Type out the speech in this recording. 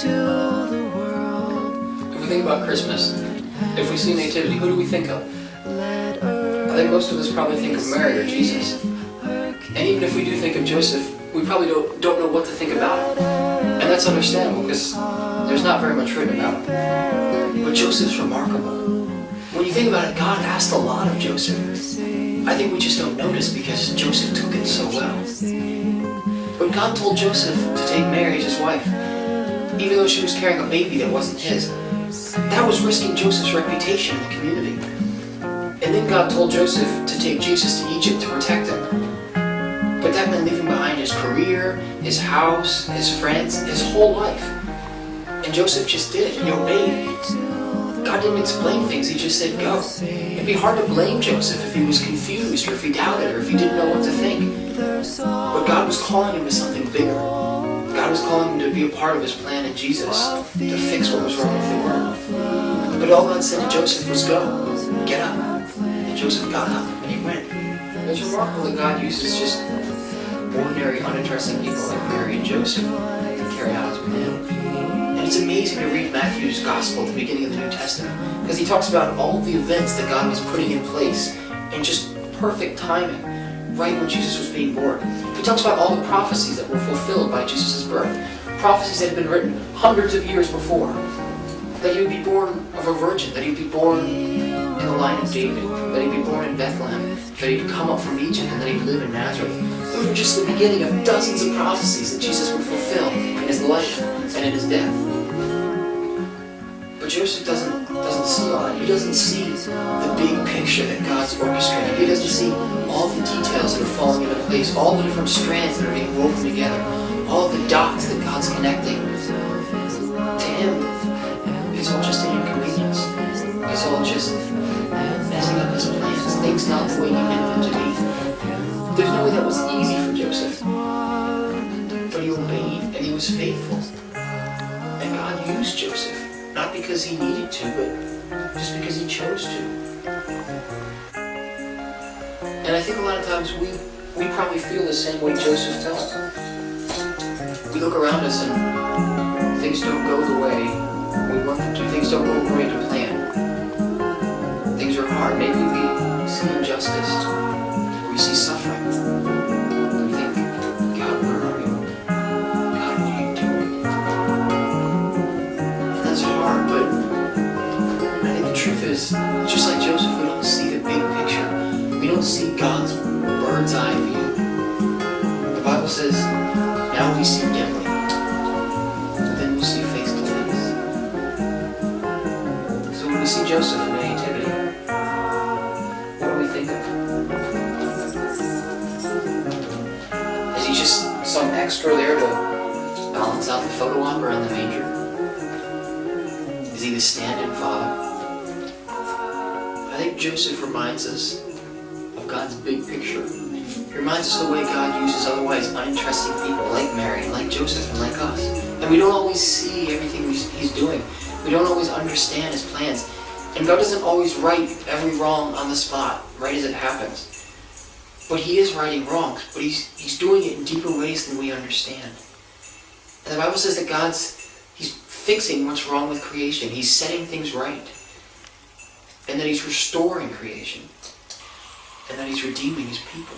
to the world. If we think about Christmas, if we see nativity, who do we think of? I think most of us probably think of Mary or Jesus. And even if we do think of Joseph, we probably don't know what to think about him. And that's understandable because there's not very much written about him. But Joseph's remarkable. When you think about it, God asked a lot of Joseph. I think we just don't notice because Joseph took it so well. But God told Joseph to take Mary as his wife, even though she was carrying a baby that wasn't his. That was risking Joseph's reputation in the community. And then God told Joseph to take Jesus to Egypt to protect him. But that meant leaving behind his career, his house, his friends, his whole life. And Joseph just did it. He obeyed. God didn't explain things, he just said go. It'd be hard to blame Joseph if he was confused or if he doubted or if he didn't know what to think. But God was calling him to something bigger. God was calling him to be a part of his plan in Jesus, to fix what was wrong with the world. But all God said to Joseph was go, get up. And Joseph got up and he went. It's remarkable that God uses just ordinary, uninteresting people like Mary and Joseph to carry out his plan. And it's amazing to read Matthew's Gospel at the beginning of the New Testament, because he talks about all the events that God was putting in place in just perfect timing, right when Jesus was being born. He talks about all the prophecies that were fulfilled by Jesus' birth, prophecies that had been written hundreds of years before, that he would be born of a virgin, that he would be born in the line of David, that he'd be born in Bethlehem, that he'd come up from Egypt, and that he'd live in Nazareth. Those were just the beginning of dozens of prophecies that Jesus would fulfill in his life and in his death. But Joseph doesn't see all that. He doesn't see the big picture that God's orchestrating. He doesn't see all the details that are falling into place, all the different strands that are being woven together, all the dots that God's connecting. To him, it's all just an inconvenience. It's all just messing up his plans, things not the way he meant them to be. There's no way that was easy for Joseph. But he obeyed and he was faithful. And God used Joseph. Not because he needed to, but just because he chose to. And I think a lot of times we probably feel the same way Joseph felt. We look around us and things don't go the way we want them to. Things don't go according to plan. Things are hard. Maybe we see injustice, or we see suffering. We think, God, where are you? God, what are you doing? That's hard, but I think the truth is, just like Joseph, we don't see the big picture. We don't see God's bird's eye view. The Bible says, now we see dimly, but then we'll see face to face. So when we see Joseph in the nativity, what do we think of? Is he just some extra there to balance out the photo op around the manger? Is he the stand-in father? I think Joseph reminds us of God's big picture. He reminds us of the way God uses otherwise uninteresting people like Mary, like Joseph, and like us. And we don't always see everything he's doing. We don't always understand his plans. And God doesn't always right every wrong on the spot, right as it happens. But he is righting wrongs, but he's doing it in deeper ways than we understand. And the Bible says that he's fixing what's wrong with creation. He's setting things right. And that he's restoring creation. And that he's redeeming his people.